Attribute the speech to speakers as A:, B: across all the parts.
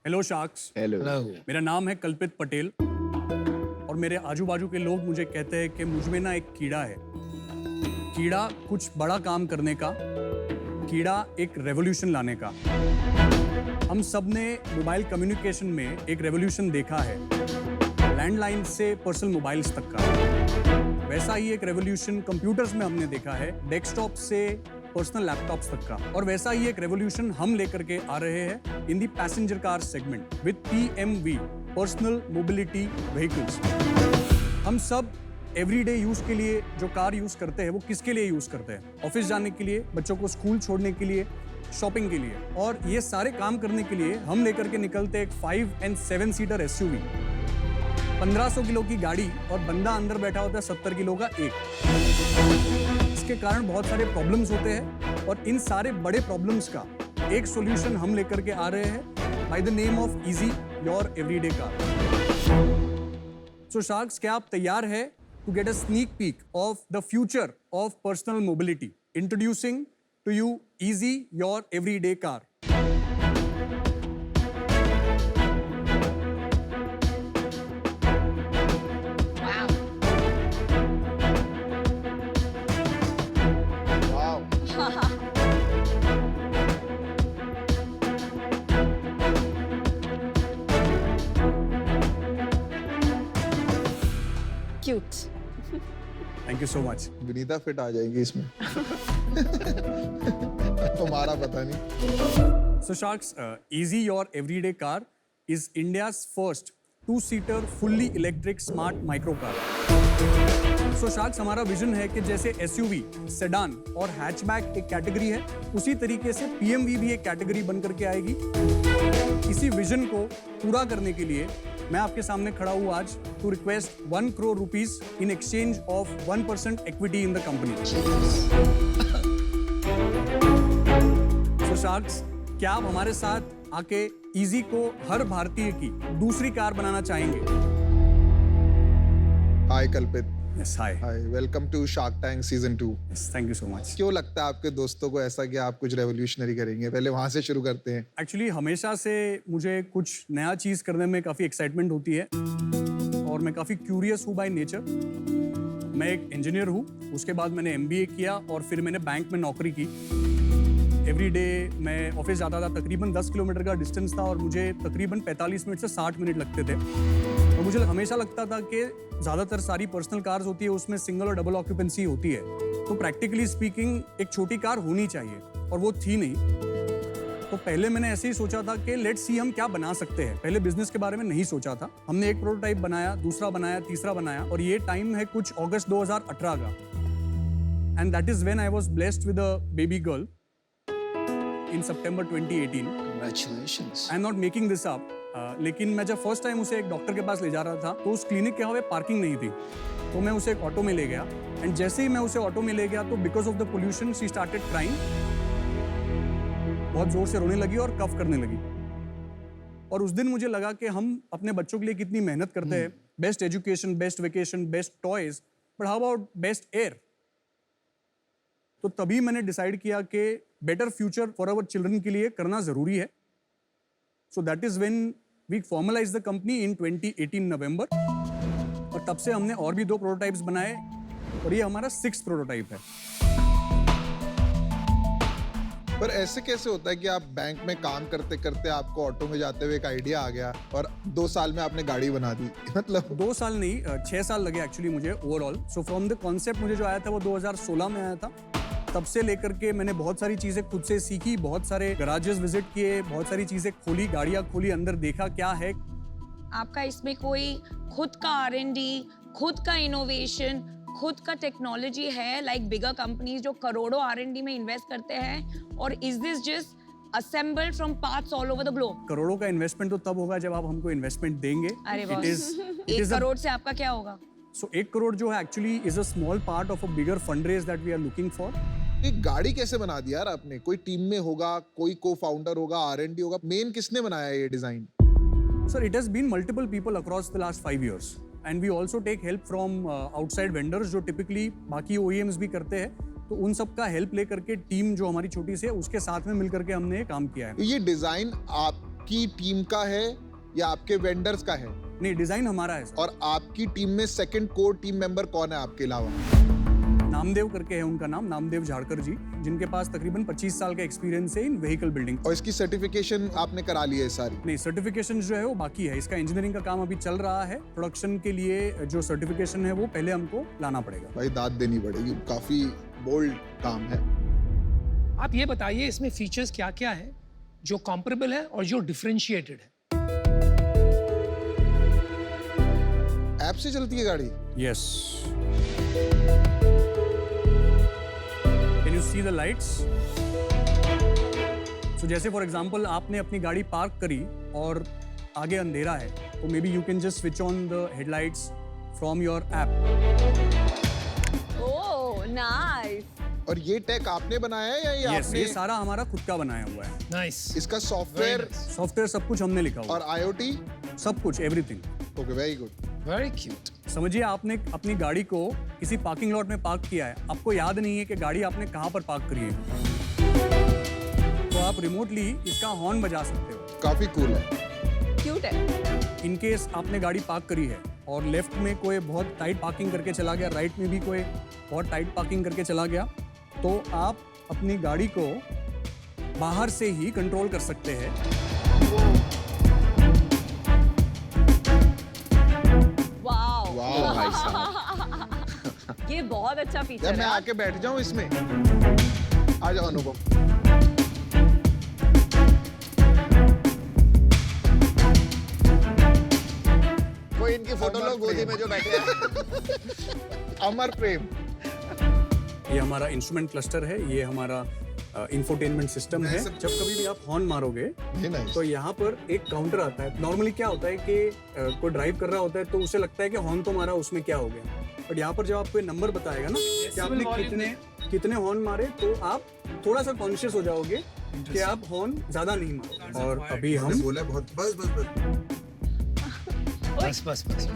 A: Hello sharks.
B: Hello.
A: मेरा नाम है कल्पित पटेल और मेरे आजू बाजू के लोग मुझे कहते हैं कि मुझ में ना एक कीड़ा है। कीड़ा कुछ बड़ा काम करने का, कीड़ा एक रेवोल्यूशन लाने का। हम सब ने मोबाइल कम्युनिकेशन में एक रेवोल्यूशन देखा है, लैंडलाइन से पर्सनल मोबाइल्स तक का। वैसा ही एक रेवोल्यूशन कंप्यूटर्स में हमने देखा है, डेस्कटॉप से पर्सनल लैपटॉप्स तक का। और वैसा ही एक रेवोल्यूशन हम लेकर के आ रहे हैं in the passenger car segment with PMV, personal mobility vehicles. हम सब एवरीडे यूज के लिए जो कार यूज करते हैं वो किसके लिए यूज करते हैं? ऑफिस जाने के लिए, बच्चों को स्कूल छोड़ने के लिए, शॉपिंग के लिए। और ये सारे काम करने के लिए हम लेकर के निकलते एक 5 and 7 सीटर SUV, 1500 किलो की गाड़ी, और बंदा अंदर बैठा होता है 70 किलो का एक। इसके कारण बहुत सारे प्रॉब्लम्स होते हैं और इन सारे बड़े प्रॉब्लम्स का एक सॉल्यूशन हम लेकर के आ रहे हैं by the name of easy your everyday car. So sharks, क्या आप तैयार है to get a sneak peek of the future of personal mobility? Introducing to you easy your everyday car.
C: Cute.
A: Thank you so much.
B: Vinita fit आ जाएगी इसमें। तुम्हारा पता नहीं।
A: So Sharks, Easy Your Everyday Car is India's first two-seater fully electric smart micro car. So Sharks, हमारा vision है कि जैसे SUV, सेडान और हैचबैक एक कैटेगरी है, उसी तरीके से PMV भी एक कैटेगरी बन करके आएगी। इसी विजन को पूरा करने के लिए मैं आपके सामने खड़ा हूँ आज to request 1 crore rupees in exchange of 1% equity in the company. So Sharks, क्या आप हमारे साथ आके इजी को हर भारतीय की दूसरी कार बनाना चाहेंगे?
B: हाय Kalpit.
A: Yes, hi.
B: Hi, welcome to shark tank season 2।
A: Yes, thank you so much.
B: क्यों लगता है आपके दोस्तों को ऐसा कि आप कुछ रेवोल्यूशनरी करेंगे? पहले वहां से शुरू करते हैं।
A: एक्चुअली हमेशा से मुझे कुछ नया चीज़ करने में काफ़ी एक्साइटमेंट होती है और मैं काफ़ी क्यूरियस हूँ बाय नेचर। मैं एक इंजीनियर हूँ, उसके बाद मैंने MBA किया और फिर मैंने बैंक में नौकरी की। एवरी डे मैं ऑफिस जाता था, तकरीबन 10 किलोमीटर का डिस्टेंस था और मुझे तकरीबन 45 मिनट से 60 मिनट लगते थे। तो मुझे हमेशा लगता था कि ज़्यादातर सारी पर्सनल कार्स होती है उसमें सिंगल और डबल ऑक्यूपेंसी होती है, तो प्रैक्टिकली स्पीकिंग एक छोटी कार होनी चाहिए, और वो थी नहीं। तो पहले मैंने ऐसे ही सोचा था कि लेट्स सी हम क्या बना सकते हैं। पहले बिजनेस के बारे में नहीं सोचा था। हमने एक प्रोटोटाइप बनाया, दूसरा बनाया, तीसरा बनाया, और ये टाइम है कुछ अगस्त 2018 का। And that is when I was blessed with a baby girl in September 2018।
D: Congratulations.
A: I am not making this up. लेकिन मैं जब फर्स्ट टाइम उसे एक डॉक्टर के पास ले जा रहा था तो उस क्लिनिक के यहाँ पे पार्किंग नहीं थी, तो मैं उसे एक ऑटो में ले गया। एंड जैसे ही मैं उसे ऑटो में ले गया तो because of the pollution she started crying, बहुत जोर से रोने लगी और कफ करने लगी। और उस दिन मुझे लगा कि हम अपने बच्चों के लिए कितनी मेहनत करते हैं, best education, best vacation, best toys, but how about best air? तो तभी मैंने डिसाइड किया कि better future for our children के लिए करना जरूरी है। So that is when we formalize the company in 2018 November, और तब से हमने और भी 2 प्रोटोटाइप्स बनाए और ये हमारा 6th प्रोटोटाइप है।
B: पर ऐसे कैसे होता है कि आप बैंक में काम करते करते आपको ऑटो में जाते हुए एक आइडिया आ गया और 2 साल में आपने गाड़ी बना दी? मतलब
A: 2 साल नहीं, 6 साल लगे एक्चुअली मुझे overall. So from the concept मुझे जो आया था वो 2016 में आया था। तब से लेकर के मैंने बहुत सारी चीज़ें खुद से सीखी, बहुत सारे गराजेस विजिट किए, बहुत सारी चीज़ें खोली, गाड़ियाँ खोली, अंदर देखा क्या है।
C: आपका इसमें कोई खुद का R&D, खुद का इनोवेशन, खुद का टेक्नोलॉजी है, लाइक बिगर कंपनीज जो करोड़ों R&D में इन्वेस्ट करते हैं, और is this just assembled from parts all over the globe?
A: करोड़ों का इन्वेस्टमेंट तो तब होगा जब आप हमको इन्वेस्टमेंट देंगे।
C: अरे
A: It is- it
C: 1
A: is a-
C: crore से आपका क्या होगा?
A: So 1 करोड़ जो है actually is a small part of a bigger fund raise that we are looking for.
B: एक गाड़ी कैसे बना दी यार आपने? कोई टीम में होगा, कोई को फाउंडर होगा, R&D होगा, मेन किसने बनाया ये design?
A: Sir, it has been multiple people across the last 5 years, and we also take help from outside vendors जो typically बाकी OEMs भी करते हैं। तो उन सब का हेल्प लेकर के टीम जो हमारी छोटी सी है उसके साथ में मिलकर के हमने ये काम किया है।
B: ये डिजाइन आप आपकी टीम का है या आपके वेंडर्स का है?
A: नहीं, डिजाइन हमारा है सर।
B: और आपकी टीम में सेकंड कोर टीम मेंबर कौन है आपके अलावा?
A: नामदेव करके है उनका नाम, नामदेव झाड़कर जी, जिनके पास तकरीबन 25 साल का एक्सपीरियंस है इन व्हीकल बिल्डिंग।
B: और इसकी सर्टिफिकेशन आपने करा ली है सारी?
A: नहीं, सर्टिफिकेशन जो है वो बाकी है। इसका इंजीनियरिंग का काम अभी चल रहा है। प्रोडक्शन के लिए जो सर्टिफिकेशन है वो पहले हमको लाना पड़ेगा।
B: भाई दाद देनी पड़ेगी, काफी बोल्ड काम है।
D: आप ये बताइए इसमें फीचर्स क्या क्या है जो कंपेरेबल है और जो डिफरेंशिएटेड है?
B: ऐप से चलती है गाड़ी?
A: Yes. Can you see the lights? So जैसे फॉर एग्जांपल आपने अपनी गाड़ी पार्क करी और आगे अंधेरा है, तो may be you can just switch on the headlights from your app.
E: Oh nice.
B: और ये टेक आपने बनाया है या ये
A: यस,
B: आपने?
A: ये सारा हमारा खुद का बनाया हुआ है।
D: नाइस।
B: इसका सॉफ्टवेयर
A: सॉफ्टवेयर सब कुछ हमने लिखा हुआ
B: और आईओटी?
A: है, सब कुछ, everything.
B: Okay, very good.
D: Very cute.
A: समझिए आपने अपनी गाड़ी को किसी पार्किंग लॉट में पार्क किया है, आपको याद नहीं है कि गाड़ी आपने कहाँ पर पार्क करी है, तो आप रिमोटली इसका हॉर्न बजा सकते हो।
B: काफी कूल है।
E: क्यूट है।
A: इन केस आपने गाड़ी पार्क करी है और लेफ्ट में कोई बहुत टाइट पार्किंग करके चला गया, राइट में भी कोई बहुत टाइट पार्किंग करके चला गया, तो आप अपनी गाड़ी को बाहर से ही कंट्रोल कर सकते हैं।
E: वाओ।
B: वाह भाई साहब।
E: ये बहुत अच्छा
B: यार
E: फीचर
B: मैं
E: है।
B: आके बैठ जाऊं इसमें? आ जाओ अनुपम।
F: कोई इनकी फोटो लो गोदी में जो बैठे हैं।
B: अमर प्रेम।
A: ये हमारा इंस्ट्रूमेंट क्लस्टर है, ये हमारा इंफोटेनमेंट सिस्टम है। जब कभी भी आप हॉर्न मारोगे
B: ये nice।
A: तो यहाँ पर एक काउंटर आता है। नॉर्मली क्या होता है कि कोई ड्राइव कर रहा होता है तो उसे लगता है कि हॉर्न तो मारा, उसमें क्या हो गया, बट यहाँ पर जब आपको ये नंबर बताएगा ना कि आपने कितने हॉर्न मारे, तो आप थोड़ा सा कॉन्शियस हो जाओगे कि आप हॉर्न ज्यादा नहीं मारोगे। और अभी हम
B: बोला बहुत, बस बस बस।
D: बस बस बस।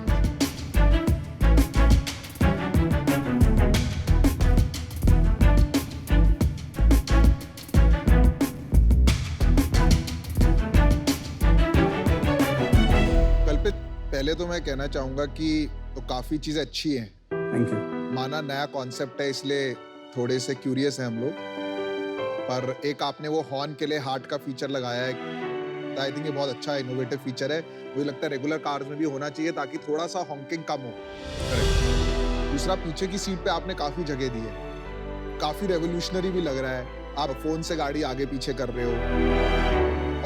B: कल्पित, पहले तो मैं कहना चाहूंगा कि तो काफी चीजें अच्छी हैं।
A: Thank you.
B: माना नया कॉन्सेप्ट है इसलिए थोड़े से क्यूरियस हैं हम लोग, पर एक आपने वो हॉर्न के लिए हार्ट का फीचर लगाया है। आई थिंक ये बहुत अच्छा इनोवेटिव फीचर है। मुझे लगता है रेगुलर कार्स में भी होना चाहिए ताकि थोड़ा सा हॉकिंग कम हो। दूसरा, पीछे की सीट पे आपने काफी जगह दी है, काफी रेवोल्यूशनरी भी लग रहा है। आप फोन से गाड़ी आगे पीछे कर रहे हो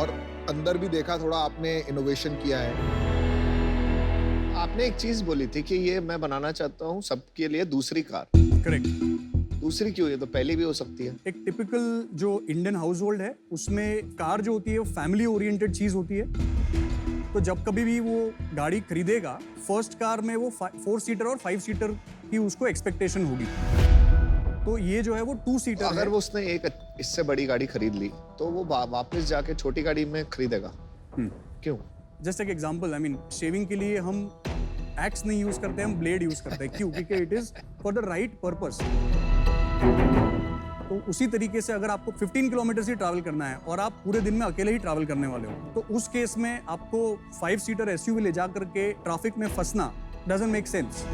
B: और अंदर भी देखा थोड़ा आपने इनोवेशन किया है।
F: आपने एक चीज बोली थी कि ये मैं बनाना चाहता हूँ सबके लिए दूसरी कार।
A: करेक्ट।
F: दूसरी क्यों? ये तो पहली भी हो सकती है।
A: एक टिपिकल जो इंडियन हाउस होल्ड है उसमें कार जो होती है वो फैमिली ओरिएंटेड चीज होती है। तो जब कभी भी वो गाड़ी खरीदेगा, फर्स्ट कार में वो 4 सीटर और 5 सीटर की उसको एक्सपेक्टेशन होगी। तो ये जो है वो 2 सीटर
F: अगर वो उसने एक इससे बड़ी गाड़ी खरीद ली तो वो वापस जाके छोटी गाड़ी में खरीदेगा क्यों?
A: जस्ट एक एग्जांपल, आई मीन शेविंग के लिए हम एक्स नहीं यूज करते, हम ब्लेड यूज करते हैं। क्यों? क्योंकि it is for the right purpose. तो उसी तरीके से अगर आपको 15 किलोमीटर ही ट्रैवल करना है और आप पूरे दिन में अकेले ही ट्रैवल करने वाले हो, तो उस केस में आपको 5 सीटर एसयूवी ले जा करके ट्रैफिक में फंसना डजंट मेक सेंस।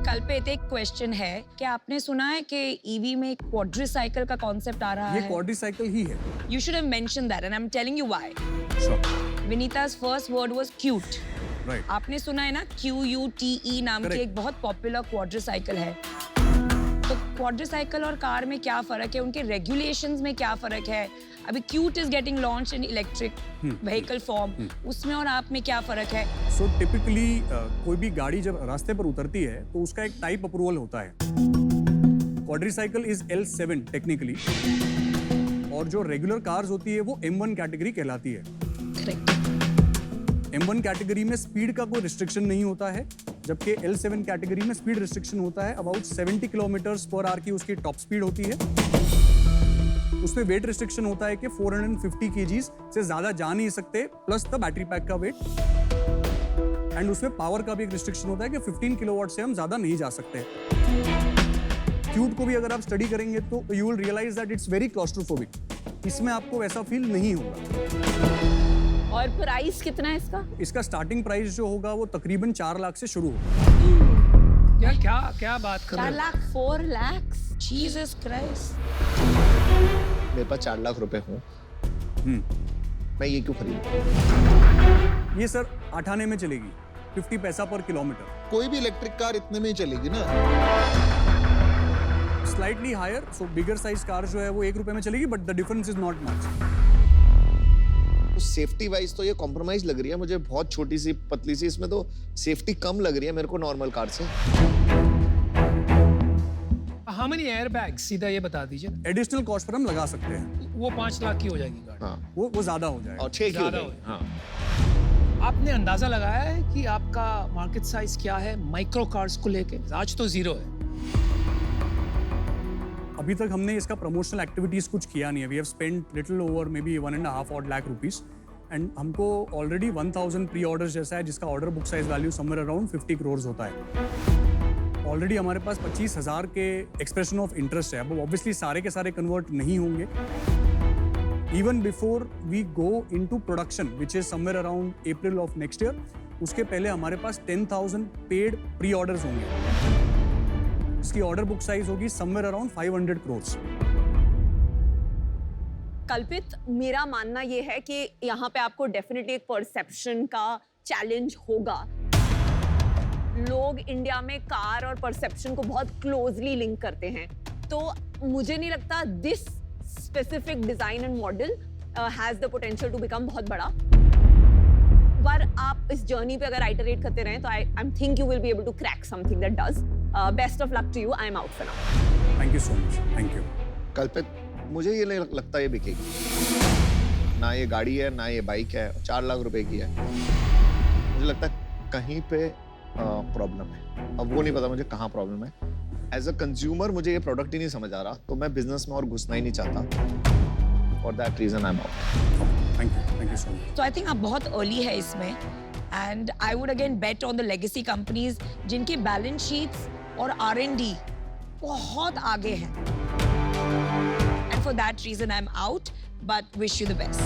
C: कल्पित, एक क्वेश्चन है कि आपने सुना है कि ईवी में एक क्वाड्रीसाइकिल का कॉन्सेप्ट आ रहा
A: ये
C: है?
A: क्वाड्रीसाइकिल ही है।
C: You should have mentioned that and I'm telling you why. Vinita's first word was cute.
A: Right.
C: आपने सुना है ना QUTE नाम की
A: Correct.
C: एक बहुत पॉपुलर क्वाड्रीसाइकिल है। तो क्वाड्रीसाइकिल और कार में क्या फर्क है, उनके रेगुलेशंस में क्या फर्क है? अभी cute is getting launch in electric vehicle form, उसमें और आप में क्या फर्क है?
A: सो टिपिकली कोई भी गाड़ी जब रास्ते पर उतरती है तो उसका एक टाइप अप्रूवल होता है। क्वाड्रीसाइकिल इज L7 टेक्निकली, और जो रेगुलर कार्स होती है वो M1 कैटेगरी कहलाती है। M1 कैटेगरी में स्पीड का कोई रिस्ट्रिक्शन नहीं होता है, जबकि L7 कैटेगरी में स्पीड रिस्ट्रिक्शन होता है। अबाउट 70 किलोमीटर्स पर आवर की उसकी टॉप स्पीड होती है। उसमें वेट रिस्ट्रिक्शन होता है कि 450 kgs से ज्यादा जा नहीं सकते, प्लस द बैटरी पैक का वेट। एंड उसमें पावर का भी एक रिस्ट्रिक्शन होता है कि 15 किलोवाट से हम ज्यादा नहीं जा सकते। क्यूट को भी अगर आप स्टडी करेंगे तो you will realize that it's very claustrophobic. इसमें आपको वैसा फील नहीं होगा।
E: और प्राइस कितना है इसका?
A: इसका स्टार्टिंग प्राइस जो होगा वो तकरीबन 4 लाख से शुरू होगा।
D: क्या क्या क्या बात कर
E: 4
D: रहे हो?
E: लाख 4 lakhs?
C: Jesus Christ.
F: मेरे पास 4 लाख रुपए हों, मैं ये क्यों खरीदूं?
A: ये सर 8 आने में चलेगी, 50 पैसा पर किलोमीटर।
B: कोई भी इलेक्ट्रिक कार इतने में ही चलेगी ना।
A: स्लाइटली हायर, सो बिगर साइज कार जो है वो 1 रुपए में चलेगी, but the difference is not much.
F: तो सेफ्टी वाइज तो ये कॉम्प्रोमाइज लग रही है मुझे, बहुत छोटी सी पतली सी, इसमें तो सेफ्टी कम लग रही है मेरे को नॉर्मल कार से।
D: हाउ मेनी एयरबैग्स, सीधा ये बता दीजिए।
A: एडिशनल कॉस्ट पर हम लगा सकते हैं,
D: वो 5 लाख की हो जाएगी गाड़ी।
F: हाँ,
A: वो ज्यादा हो जाएगा।
F: और 6 की हो
D: ज़्यादा
F: जाएगी।
D: हो
F: हाँ,
D: आपने अंदाजा लगाया है कि आपका मार्केट साइज क्या है माइक्रो कार्स को लेके? आज तो 0 है।
A: अभी तक हमने इसका प्रमोशनल एक्टिविटीज कुछ किया नहीं है। We have spent little over maybe 1.5 odd lakh rupees, and हमको ऑलरेडी 1000 प्री ऑर्डर्स जैसा है, जिसका order book size value somewhere around 50 crores होता है। ऑलरेडी हमारे पास 25,000 के एक्सप्रेशन ऑफ इंटरेस्ट है। अब ऑब्वियसली सारे के सारे कन्वर्ट नहीं होंगे। Even before we go into production which is somewhere around April of next year, उसके पहले हमारे पास 10,000 पेड प्री ऑर्डर्स होंगे। इसकी ऑर्डर बुक साइज होगी समवेयर अराउंड 500 crores।
E: कल्पित, मेरा मानना ये है कि यहाँ पे आपको डेफिनेटली एक परसेप्शन का चैलेंज होगा। लोग इंडिया में कार और परसेप्शन को बहुत क्लोजली लिंक करते हैं, तो मुझे नहीं लगता this specific design and model has the potential to become बहुत बड़ा। पर आप इस जर्नी पे अगर आइटरेट करते रहें तो I think you will be able to crack something that does. Best of luck to you. I am out for now.
A: Thank you so much. Thank you.
F: Kalpit, मुझे ये नहीं लगता ये बिकेगी। ना ये गाड़ी है, ना ये बाइक है, 4 लाख रुपए की है। मुझे लगता है कहीं पे प्रॉब्लम है। अब वो नहीं पता मुझे कहाँ प्रॉब्लम है। एज अ कंज्यूमर मुझे ये प्रोडक्ट ही नहीं समझ आ रहा, तो मैं बिजनेस में और घुसना ही नहीं चाहता। For that reason I am out.
A: Thank you so much.
C: तो आई थिंक आप बहुत अर्ली है इसमें, and I would again bet on the legacy companies जिनकी बैलेंस शीट्स और R&D बहुत आगे हैं। And for that reason I am out, but wish you the best.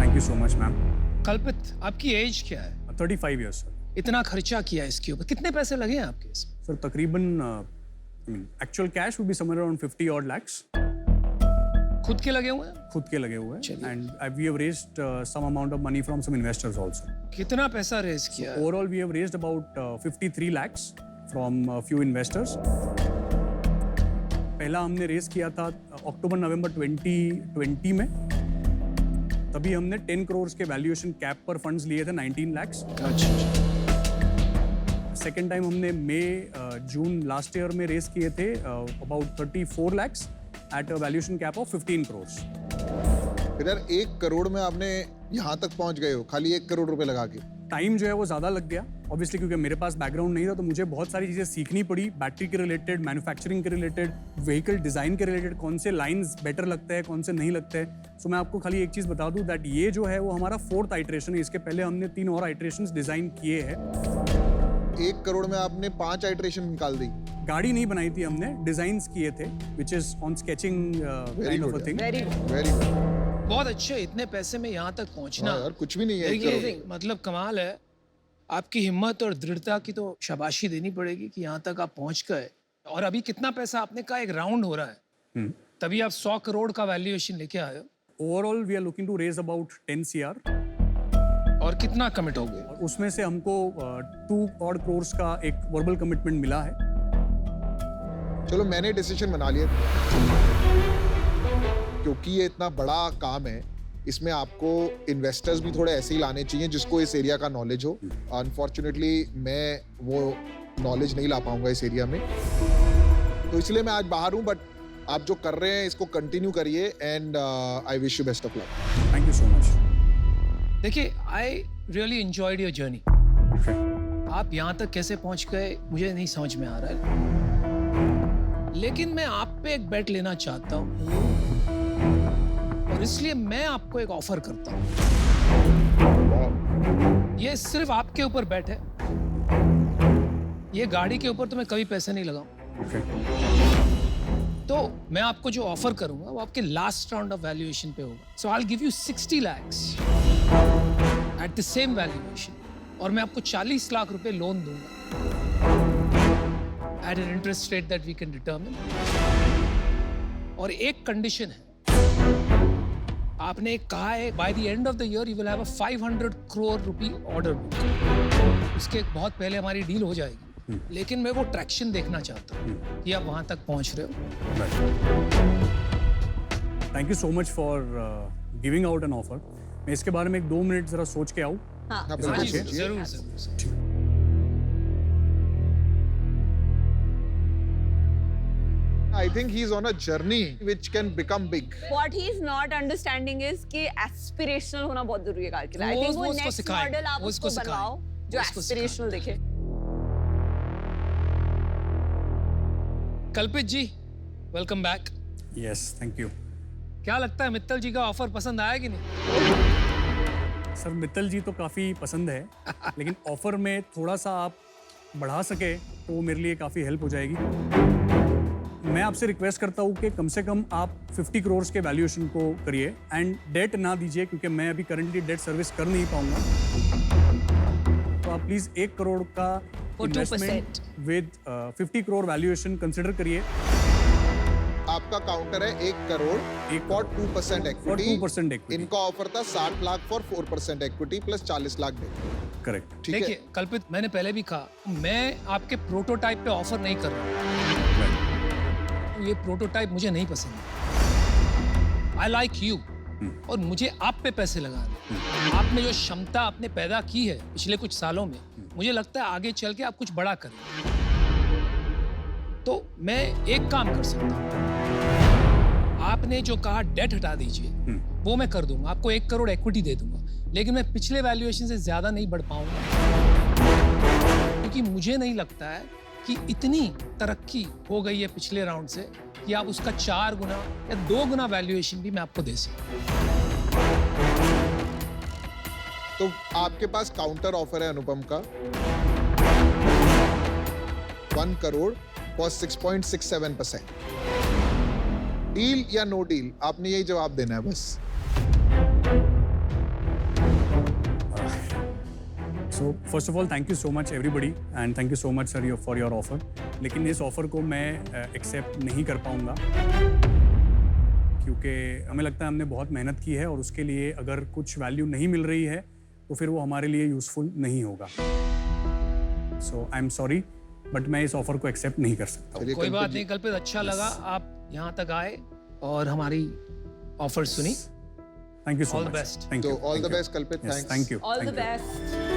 A: Thank you so much ma'am.
D: Kalpit, आपकी एज क्या है?
A: 35 years सर।
D: इतना खर्चा किया इसके ऊपर, कितने पैसे लगे हैं आपके इसमें?
A: सर तकरीबन actual cash would be somewhere around 50 odd lakhs।
D: खुद के लगे हुए हैं?
A: खुद के लगे हुए हैं,
D: चलिए।
A: And we have raised some amount of money from some investors also.
D: कितना पैसा रेज किया है?
A: Overall we have raised about 53 lakhs from few investors. पहला हमने रेज किया था अक्टूबर-नवंबर 2020 में, तभी हमने 10 crores के वैल्यूएशन कैप पर फंड्स लिए थे 19 lakhs।
D: अच्छा।
A: सेकेंड टाइम हमने जून लास्ट ईयर में रेज किए थे about 34 lakhs at a valuation cap of 15 crores।
B: फिर यार 1 करोड़ में आपने यहाँ तक पहुँच गए हो खाली 1 करोड़ रुपए लगा के।
A: टाइम जो है वो ज़्यादा लग गया ऑब्वियसली, क्योंकि मेरे पास बैकग्राउंड नहीं था, तो मुझे बहुत सारी चीज़ें सीखनी पड़ी। बैटरी के रिलेटेड, मैन्युफैक्चरिंग के रिलेटेड, व्हीकल डिज़ाइन के रिलेटेड, कौन से लाइंस बेटर लगते हैं, कौन से नहीं लगते हैं। सो मैं आपको खाली एक चीज़ बता दूं दैट ये जो है वो हमारा 4th आइटरेशन है। इसके पहले हमने 3 और आइटरेशंस डिज़ाइन किए हैं।
B: 1 करोड़ में आपने 5 आइटरेशन निकाल दी।
A: गाड़ी नहीं बनाई थी हमने, डिज़ाइंस किए थे, which is on sketching kind of a thing.
E: Very good.
B: Very good.
D: बहुत अच्छे, इतने पैसे में यहाँ तक पहुँचना
B: यार कुछ भी नहीं है 1
D: देखिए,
B: करोड़।
D: मतलब कमाल है। आपकी हिम्मत और दृढ़ता की तो शाबाशी देनी पड़ेगी कि यहाँ तक आप पहुँच गए। और अभी कितना पैसा आपने कहा, एक राउंड हो रहा है, तभी आप 100 करोड़ का वैल्यूएशन लेके आए हो।
A: Overall we are looking to raise about 10 CR,
D: और कितना कमिट हो गए?
A: और उसमें से हमको 2 odd crores का एक वर्बल कमिटमेंट मिला है।
B: चलो मैंने डिसीजन बना लिया, क्योंकि ये इतना बड़ा काम है, इसमें आपको इन्वेस्टर्स भी थोड़े ऐसे ही लाने चाहिए जिसको इस एरिया का नॉलेज हो। अनफॉर्चुनेटली मैं वो नॉलेज नहीं ला पाऊंगा इस एरिया में, तो इसलिए मैं आज बाहर हूँ। बट आप जो कर रहे हैं इसको कंटिन्यू करिए, and I wish you best of luck.
A: Thank you so much.
D: देखिए, I really enjoyed your journey. आप यहाँ तक कैसे पहुँच गए मुझे नहीं समझ में आ रहा है, लेकिन मैं आप पे एक बेट लेना चाहता हूँ, और इसलिए मैं आपको एक ऑफर करता हूँ। ये सिर्फ आपके ऊपर बेट है, ये गाड़ी के ऊपर तो मैं कभी पैसे नहीं लगाऊं। तो मैं आपको जो ऑफर करूंगा वो आपके लास्ट राउंड ऑफ वैल्यूएशन पे होगा। So I will give you 60 lakhs at the same valuation और मैं आपको 40 लाख रुपए लोन दूंगा at an interest rate that we can determine. और एक कंडीशन है, आपने कहा है by the end of the year you will have a 500 crore rupee order book. उसके बहुत पहले हमारी डील हो जाएगी, लेकिन मैं वो ट्रैक्शन देखना चाहता हूँ कि आप वहां तक पहुंच रहे हो।
A: Thank you so much for giving out an offer. मैं इसके बारे में 1-2 मिनट जरा सोच के आऊँ।
E: हाँ
B: हाँ,
D: हाँ जी,
B: बिल्कुल।
D: जरूर जरूर।
B: I think he's on a journey which can become big.
E: What he's not understanding is कि aspirational होना बहुत जरूरी है कार के लिए। I think वो
D: वो उसको
E: next
D: सिखाएं,
E: model आप
D: वो
E: उसको
D: उसको
E: बनवाओ
D: सिखाएं,
E: जो
D: वो उसको
E: aspirational दिखे।
D: Kalpit ji, welcome back.
A: Yes, thank you.
D: क्या लगता है मित्तल जी का ऑफर पसंद आया कि नहीं?
A: सर मित्तल जी तो काफ़ी पसंद है, लेकिन ऑफर में थोड़ा सा आप बढ़ा सके तो वो मेरे लिए काफ़ी हेल्प हो जाएगी। मैं आपसे रिक्वेस्ट करता हूँ कि कम से कम आप 50 करोड़ के वैल्यूएशन को करिए एंड डेट ना दीजिए, क्योंकि मैं अभी करंटली डेट सर्विस कर नहीं पाऊंगा। तो आप प्लीज़ 1 करोड़ का
C: For 2%.
A: Investment with 50 crore valuation consider करिए।
B: आपका काउंटर है 1 crore for 2%
A: for
B: equity.
A: 2% equity.
B: इनका ऑफर था 60 lakh for 4% equity plus 40 lakh debt.
A: Correct.
B: ठीक है।
D: देखिए कल्पित, मैंने पहले भी कहा, मैं आपके प्रोटोटाइप पे ऑफर नहीं कर रहा हूँ। ये प्रोटोटाइप मुझे नहीं पसंद। आई लाइक यू, और मुझे आप पे पैसे लगाने। आपने जो क्षमता आपने पैदा की है पिछले कुछ सालों में, मुझे लगता है आगे चल के आप कुछ बड़ा करें। तो मैं एक काम कर सकता हूँ, आपने जो कहा डेट हटा दीजिए, वो मैं कर दूंगा, आपको 1 करोड़ इक्विटी दे दूंगा, लेकिन मैं पिछले वैल्यूएशन से ज्यादा नहीं बढ़ पाऊंगा, क्योंकि मुझे नहीं लगता है कि इतनी तरक्की हो गई है पिछले राउंड से कि आप उसका 4 गुना या 2 गुना वैल्यूएशन भी मैं आपको दे सकूं।
B: तो आपके पास काउंटर ऑफर है अनुपम का 1 करोड़ फॉर 6.67%। डील या नो डील, आपने यही जवाब देना है बस।
A: So first of all thank you so much everybody and thank you so much sir for your offer. लेकिन इस ऑफर को मैं एक्सेप्ट नहीं कर पाऊंगा, क्योंकि हमें लगता है हमने बहुत मेहनत की है और उसके लिए अगर कुछ वैल्यू नहीं मिल रही है तो फिर वो हमारे लिए यूजफुल नहीं होगा। So I am sorry, but मैं इस ऑफर को एक्सेप्ट नहीं कर सकता हूँ।
B: चलिए
D: कोई
B: कल्पित
D: बात
B: जी।
D: नहीं कल्पित, अच्छा लगा आप यहाँ तक आए और हमारी ऑफर सुनी।
A: Thank you so
D: All the
A: much.
D: best.
A: Thank
B: तो
A: यू।
B: ऑल द बेस्ट कल्पित। Thanks.
A: Thank you.
E: All the best.